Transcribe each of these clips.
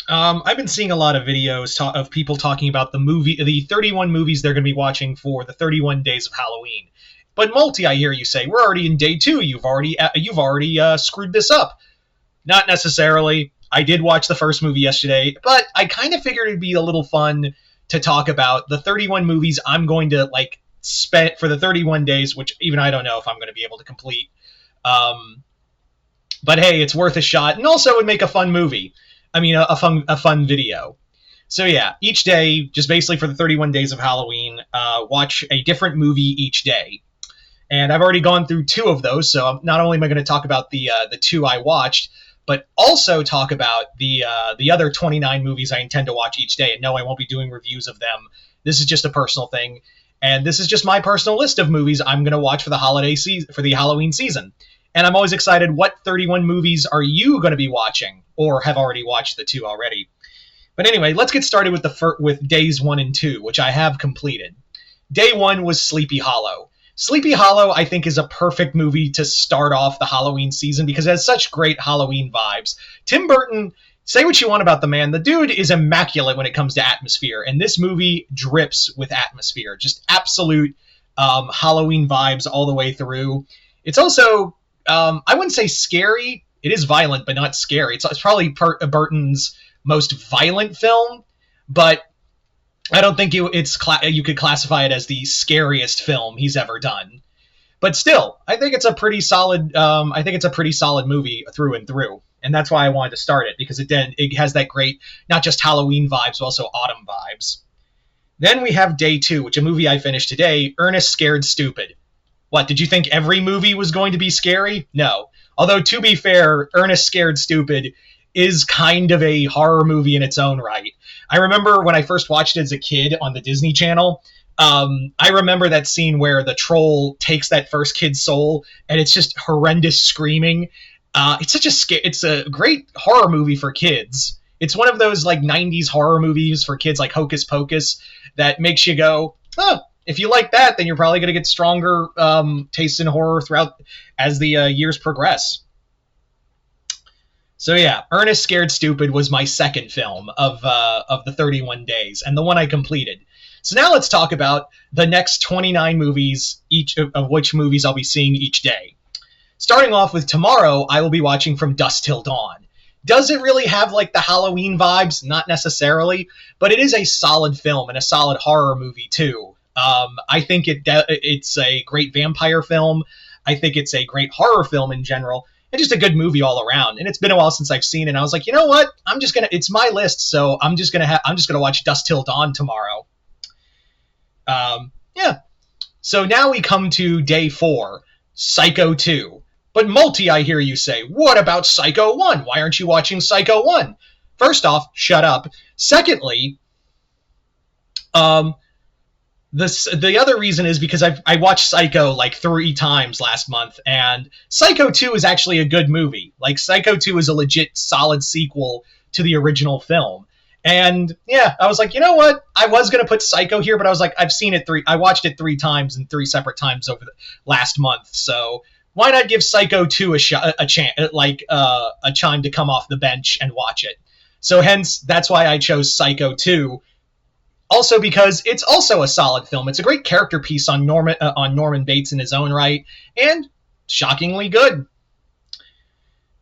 I've been seeing a lot of videos of people talking about the 31 movies they're going to be watching for the 31 days of Halloween. But Multi, I hear you say, we're already in day 2. You've already screwed this up. Not necessarily. I did watch the first movie yesterday, but I kind of figured it'd be a little fun to talk about the 31 movies I'm going to spend for the 31 days, which even I don't know if I'm going to be able to complete. But hey, it's worth a shot, and also it would make a fun movie. I mean, a fun video. So yeah, each day, just basically for the 31 days of Halloween, watch a different movie each day. And I've already gone through 2 of those, so not only am I going to talk about the 2 I watched, but also talk about the other 29 movies I intend to watch each day. And no, I won't be doing reviews of them. This is just a personal thing, and this is just my personal list of movies I'm going to watch for the Halloween season. And I'm always excited. What 31 movies are you going to be watching, or have already watched the 2 already? But anyway, let's get started with days 1 and 2, which I have completed. Day 1 was Sleepy Hollow. Sleepy Hollow, I think, is a perfect movie to start off the Halloween season because it has such great Halloween vibes. Tim Burton, say what you want about the man, the dude is immaculate when it comes to atmosphere, and this movie drips with atmosphere. Just absolute Halloween vibes all the way through. It's also, I wouldn't say scary. It is violent, but not scary. It's probably Burton's most violent film, but I don't think you could classify it as the scariest film he's ever done. But still, I think it's a pretty solid. Movie through and through, and that's why I wanted to start it because it has that great not just Halloween vibes, but also autumn vibes. Then we have Day 2, which is a movie I finished today, Ernest Scared Stupid. What, did you think every movie was going to be scary? No. Although, to be fair, Ernest Scared Stupid is kind of a horror movie in its own right. I remember when I first watched it as a kid on the Disney Channel, I remember that scene where the troll takes that first kid's soul, and it's just horrendous screaming. It's a great horror movie for kids. It's one of those 90s horror movies for kids like Hocus Pocus that makes you go, oh, if you like that, then you're probably going to get stronger tastes in horror throughout as the years progress. So yeah, Ernest Scared Stupid was my second film of the 31 days, and the one I completed. So now let's talk about the next 29 movies, each of which movies I'll be seeing each day. Starting off with tomorrow, I will be watching From Dusk Till Dawn. Does it really have the Halloween vibes? Not necessarily, but it is a solid film and a solid horror movie too. I think it's a great vampire film. I think it's a great horror film in general. And just a good movie all around. And it's been a while since I've seen it. And I was like, you know what? It's my list, so I'm just gonna watch Dusk Till Dawn tomorrow. Yeah. So now we come to Day 4, Psycho 2. But Multi, I hear you say, what about Psycho 1? Why aren't you watching Psycho 1? First off, shut up. Secondly, the other reason is because I watched Psycho 3 times last month, and Psycho 2 is actually a good movie. Psycho 2 is a legit solid sequel to the original film. And yeah, I was like, you know what? I was going to put Psycho here, but I was like, I watched it 3 times in 3 separate times over the last month. So why not give Psycho 2 a chime to come off the bench and watch it? So hence, that's why I chose Psycho 2. Also because it's also a solid film. It's a great character piece on Norman Bates in his own right, and shockingly good.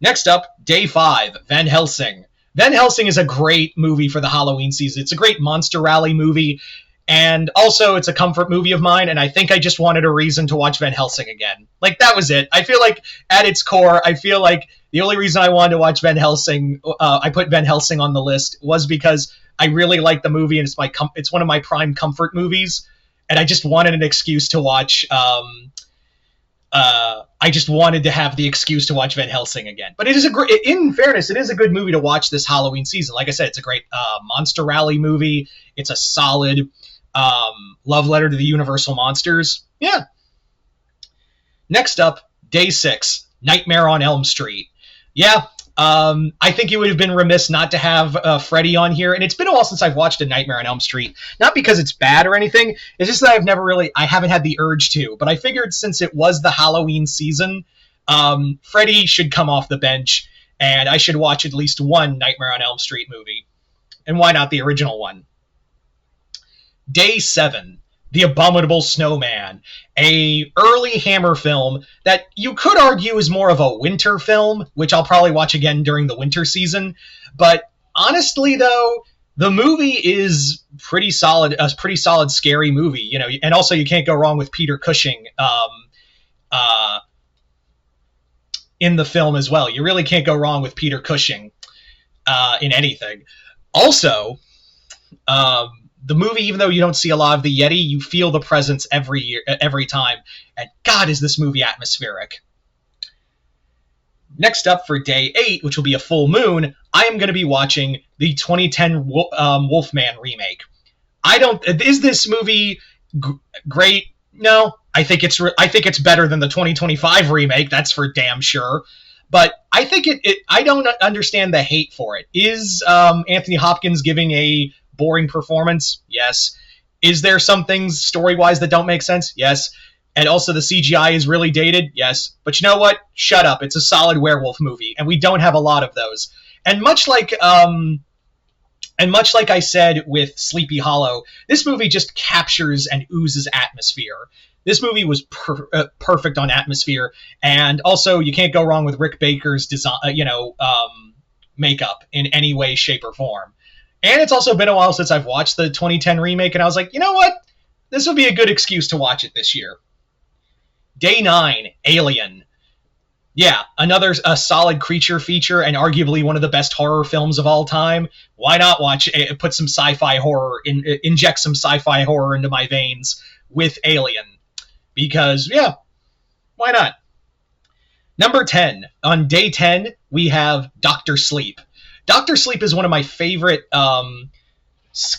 Next up, Day 5, Van Helsing. Van Helsing is a great movie for the Halloween season. It's a great monster rally movie, and also it's a comfort movie of mine, and I think I just wanted a reason to watch Van Helsing again. That was it. I feel like, at its core, the only reason I wanted to watch Van Helsing, I put Van Helsing on the list, was because I really like the movie, and it's one of my prime comfort movies, and I just wanted an excuse to watch. I just wanted to have the excuse to watch Van Helsing again. But in fairness, it is a good movie to watch this Halloween season. Like I said, it's a great monster rally movie. It's a solid love letter to the Universal Monsters. Yeah. Next up, Day 6, Nightmare on Elm Street. Yeah. I think it would have been remiss not to have Freddy on here, and it's been a while since I've watched A Nightmare on Elm Street. Not because it's bad or anything, it's just that I haven't had the urge to, but I figured since it was the Halloween season, Freddy should come off the bench, and I should watch at least one Nightmare on Elm Street movie. And why not the original one? Day 7, The Abominable Snowman, a early Hammer film that you could argue is more of a winter film, which I'll probably watch again during the winter season. But honestly, though, the movie is pretty solid, a pretty solid, scary movie, you know. And also, you can't go wrong with Peter Cushing in the film as well. You really can't go wrong with Peter Cushing in anything. Also, the movie, even though you don't see a lot of the Yeti, you feel the presence every time. And God, is this movie atmospheric. Next up for day 8, which will be a full moon, I am going to be watching the 2010 Wolfman remake. Is this movie great? No, I think it's better than the 2025 remake. That's for damn sure. But I think I don't understand the hate for it. Is Anthony Hopkins giving a boring performance? Yes. Is there some things story-wise that don't make sense? Yes. And also the CGI is really dated? Yes. But you know what? Shut up. It's a solid werewolf movie, and we don't have a lot of those. And much like I said with Sleepy Hollow, this movie just captures and oozes atmosphere. This movie was perfect on atmosphere, and also you can't go wrong with Rick Baker's design, makeup in any way, shape, or form. And it's also been a while since I've watched the 2010 remake, and I was like, you know what? This would be a good excuse to watch it this year. Day 9, Alien. Yeah, another solid creature feature and arguably one of the best horror films of all time. Why not put some sci-fi horror, inject some sci-fi horror into my veins with Alien? Because, yeah, why not? Number 10. On day 10, we have Dr. Sleep. Dr. Sleep is one of my favorite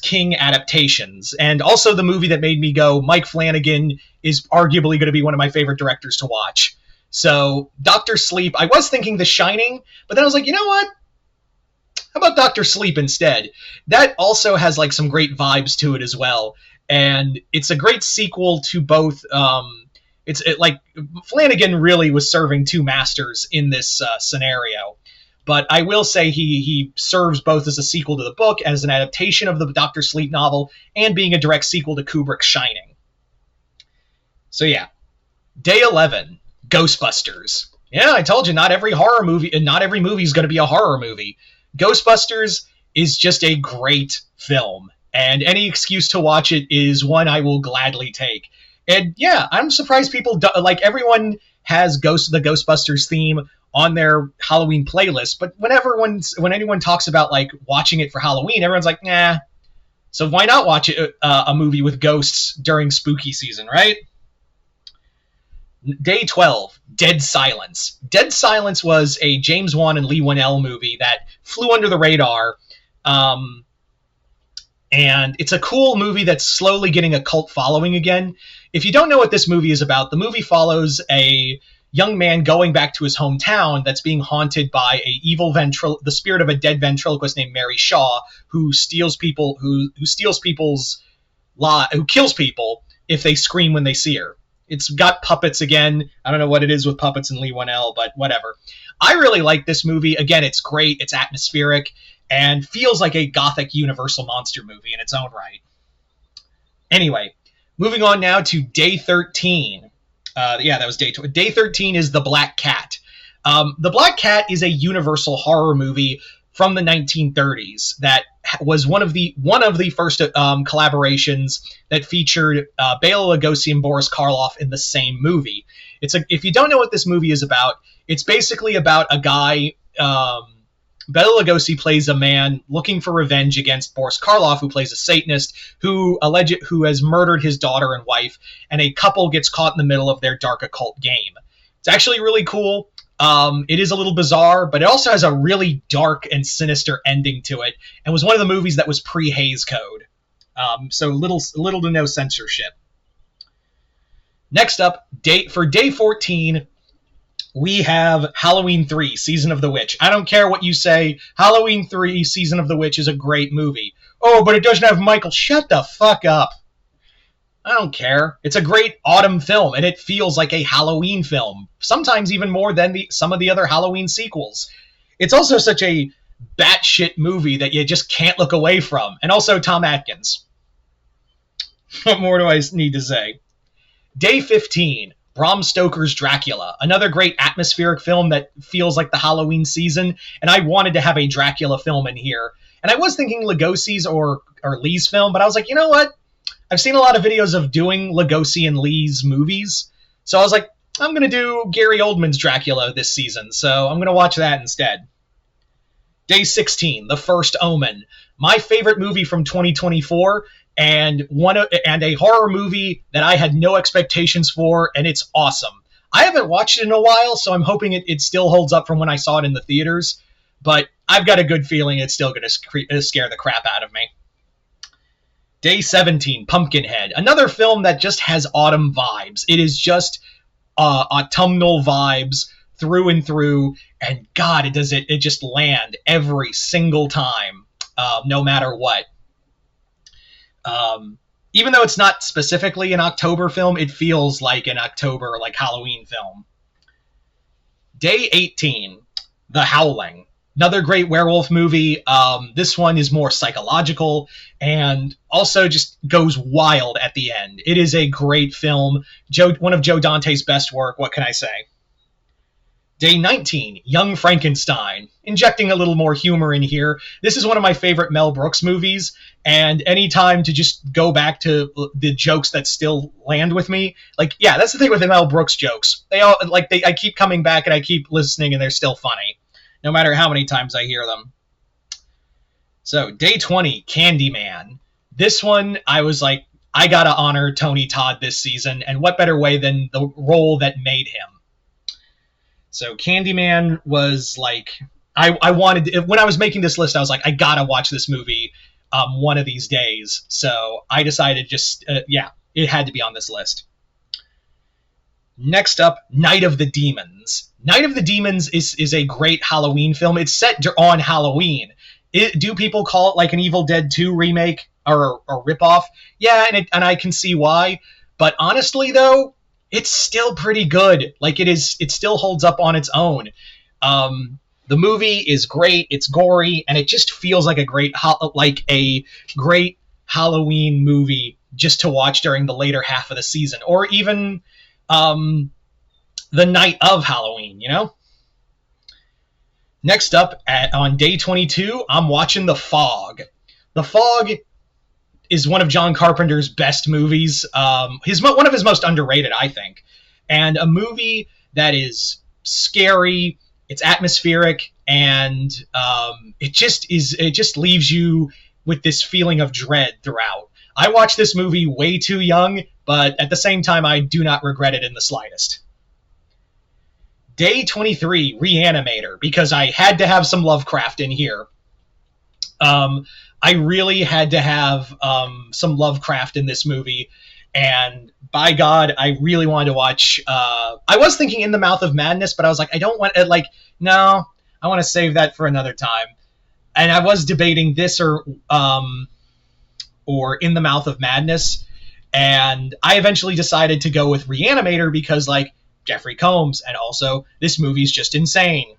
King adaptations, and also the movie that made me go, Mike Flanagan is arguably going to be one of my favorite directors to watch. So, Dr. Sleep, I was thinking The Shining, but then I was like, you know what? How about Dr. Sleep instead? That also has like some great vibes to it as well, and it's a great sequel to both. Flanagan really was serving two masters in this scenario. But I will say he serves both as a sequel to the book, as an adaptation of the Dr. Sleep novel, and being a direct sequel to Kubrick's Shining. So yeah. Day 11, Ghostbusters. Yeah, I told you, not every movie is going to be a horror movie. Ghostbusters is just a great film, and any excuse to watch it is one I will gladly take. And yeah, I'm surprised everyone has the Ghostbusters theme on their Halloween playlist, but when anyone talks about like watching it for Halloween, everyone's like, nah. So why not watch a movie with ghosts during spooky season, right? Day 12, Dead Silence. Dead Silence was a James Wan and Leigh Whannell movie that flew under the radar, and it's a cool movie that's slowly getting a cult following again. If you don't know what this movie is about, the movie follows a young man going back to his hometown that's being haunted by the spirit of a dead ventriloquist named Mary Shaw, who kills people if they scream when they see her. It's got puppets again. I don't know what it is with puppets and Leigh Whannell, but whatever. I really like this movie. Again, it's great. It's atmospheric and feels like a gothic Universal monster movie in its own right. Anyway, moving on now to day 13. That was day 12. Day 13 is The Black Cat. The Black Cat is a Universal horror movie from the 1930s that was one of the first collaborations that featured Bela Lugosi and Boris Karloff in the same movie. If you don't know what this movie is about, it's basically about a guy. Bela Lugosi plays a man looking for revenge against Boris Karloff, who plays a Satanist who has murdered his daughter and wife, and a couple gets caught in the middle of their dark occult game. It's actually really cool. It is a little bizarre, but it also has a really dark and sinister ending to it, and was one of the movies that was pre-Hays Code. So little to no censorship. Next up, for day 14, we have Halloween 3, Season of the Witch. I don't care what you say. Halloween 3, Season of the Witch is a great movie. Oh, but it doesn't have Michael. Shut the fuck up. I don't care. It's a great autumn film, and it feels like a Halloween film. Sometimes even more than some of the other Halloween sequels. It's also such a batshit movie that you just can't look away from. And also Tom Atkins. What more do I need to say? Day 15, Bram Stoker's Dracula, another great atmospheric film that feels like the Halloween season, and I wanted to have a Dracula film in here. And I was thinking Lugosi's or Lee's film, but I was like, you know what? I've seen a lot of videos of doing Lugosi and Lee's movies, so I was like, I'm going to do Gary Oldman's Dracula this season, so I'm going to watch that instead. Day 16, The First Omen, my favorite movie from 2024, and a horror movie that I had no expectations for, and it's awesome. I haven't watched it in a while, so I'm hoping it still holds up from when I saw it in the theaters, but I've got a good feeling it's still going to scare the crap out of me. Day 17, Pumpkinhead, another film that just has autumn vibes. It is just autumnal vibes through and through, and God, it just land every single time, no matter what. Even though it's not specifically an October film, it feels like an October, like Halloween film. Day 18, The Howling. Another great werewolf movie. This one is more psychological and also just goes wild at the end. It is a great film. One of Joe Dante's best work. What can I say? Day 19, Young Frankenstein. Injecting a little more humor in here. This is one of my favorite Mel Brooks movies, and any time to just go back to the jokes that still land with me. Like, yeah, that's the thing with the Mel Brooks jokes. I keep coming back and I keep listening and they're still funny, no matter how many times I hear them. So, Day 20, Candyman. This one, I was like, I gotta honor Tony Todd this season, and what better way than the role that made him. So Candyman was like, I wanted, when I was making this list, I was like, I gotta watch this movie one of these days. So I decided it had to be on this list. Next up, Night of the Demons. Night of the Demons is a great Halloween film. It's set on Halloween. Do people call it like an Evil Dead 2 remake or ripoff? Yeah, and I can see why. But honestly, though, it's still pretty good. Like, it still holds up on its own. The movie is great. It's gory, and it just feels like a great Halloween movie just to watch during the later half of the season, or even the night of Halloween. You know. Next up, on day 22, I'm watching The Fog. The Fog is one of John Carpenter's best movies. One of his most underrated, I think. And a movie that is scary, it's atmospheric, and it just leaves you with this feeling of dread throughout. I watched this movie way too young, but at the same time, I do not regret it in the slightest. Day 23, Reanimator, because I had to have some Lovecraft in here. I really had to have some Lovecraft in this movie, and by God, I really wanted to watch. I was thinking In the Mouth of Madness, but I was like, I don't want it. No, I want to save that for another time. And I was debating this or In the Mouth of Madness, and I eventually decided to go with Reanimator because, Jeffrey Combs, and also this movie's just insane.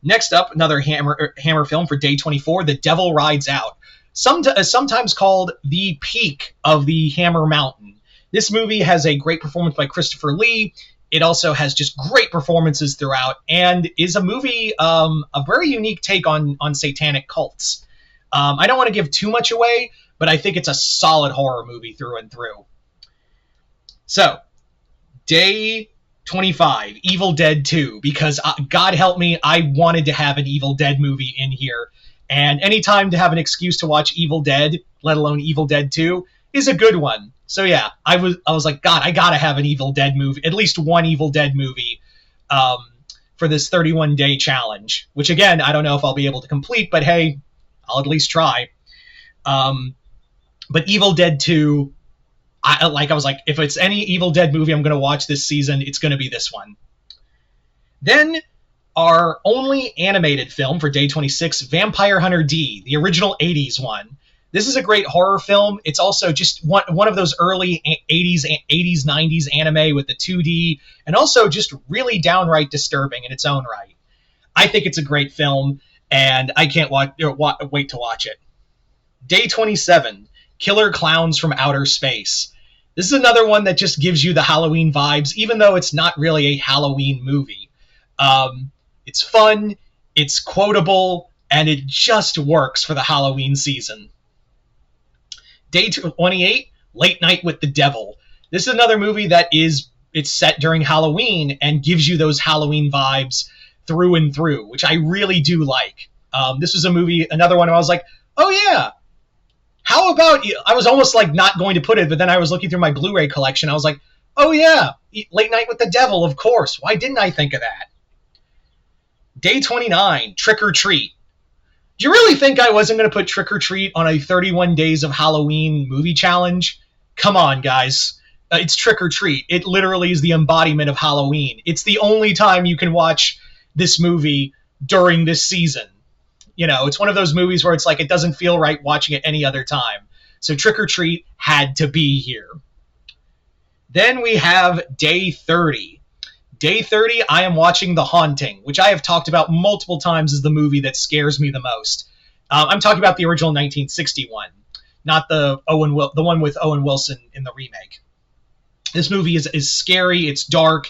Next up, another Hammer film for day 24, The Devil Rides Out. Sometimes called the peak of the Hammer Mountain. This movie has a great performance by Christopher Lee. It also has just great performances throughout, and is a movie, a very unique take on satanic cults. I don't want to give too much away, but I think it's a solid horror movie through and through. So, day 25, Evil Dead 2, because God help me, I wanted to have an Evil Dead movie in here, and anytime to have an excuse to watch Evil Dead, let alone Evil Dead 2, is a good one. So yeah, I was like, God, I gotta have an Evil Dead movie, at least one Evil Dead movie, for this 31-day challenge, which again, I don't know if I'll be able to complete, but hey, I'll at least try. But Evil Dead 2, I was like, if it's any Evil Dead movie I'm going to watch this season, it's going to be this one. Then our only animated film for day 26, Vampire Hunter D, the original 80s one. This is a great horror film. It's also just one of those early 80s, 90s anime with the 2D, and also just really downright disturbing in its own right. I think it's a great film, and I can't wait to watch it. Day 27, Killer Clowns from Outer Space. This is another one that just gives you the Halloween vibes, even though it's not really a Halloween movie. It's fun, it's quotable, and it just works for the Halloween season. Day 28, Late Night with the Devil. This is another movie that it's set during Halloween and gives you those Halloween vibes through and through, which I really do like. This was a movie, another one where I was like, oh yeah, how about you? I was almost like not going to put it, but then I was looking through my Blu-ray collection. I was like, oh yeah, Late Night with the Devil, of course. Why didn't I think of that? Day 29, Trick or Treat. Do you really think I wasn't going to put Trick or Treat on a 31 Days of Halloween movie challenge? Come on, guys. It's Trick or Treat. It literally is the embodiment of Halloween. It's the only time you can watch this movie during this season. You know, it's one of those movies where it's like it doesn't feel right watching it any other time. So Trick or Treat had to be here. Then we have Day 30. Day 30, I am watching The Haunting, which I have talked about multiple times as the movie that scares me the most. I'm talking about the original 1961, not the one with Owen Wilson in the remake. This movie is scary, it's dark,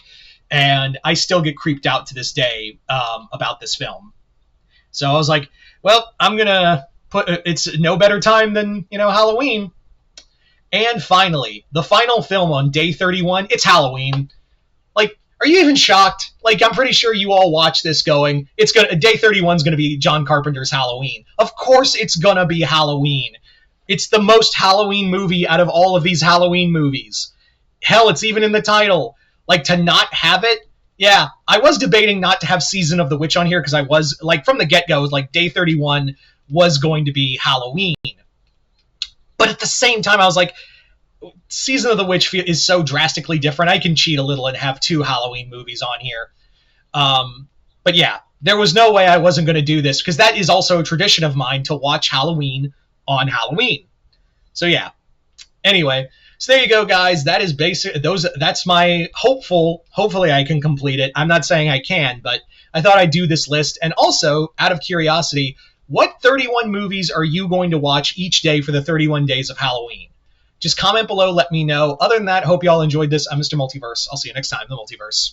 and I still get creeped out to this day about this film. So I was like, well, I'm going to put it's no better time than, Halloween. And finally, the final film on Day 31, it's Halloween. Like, are you even shocked? Like, I'm pretty sure you all watch this going, Day 31 is going to be John Carpenter's Halloween. Of course it's going to be Halloween. It's the most Halloween movie out of all of these Halloween movies. Hell, it's even in the title. Like, to not have it, yeah, I was debating not to have Season of the Witch on here because I was, like, from the get-go, like, Day 31 was going to be Halloween. But at the same time, I was like, Season of the Witch is so drastically different. I can cheat a little and have 2 Halloween movies on here. But yeah, there was no way I wasn't going to do this because that is also a tradition of mine to watch Halloween on Halloween. So yeah. Anyway, so there you go, guys. That is that's my hopefully I can complete it. I'm not saying I can, but I thought I'd do this list. And also, out of curiosity, what 31 movies are you going to watch each day for the 31 days of Halloween? Just comment below, let me know. Other than that, hope you all enjoyed this. I'm Mr. Multiverse. I'll see you next time in the Multiverse.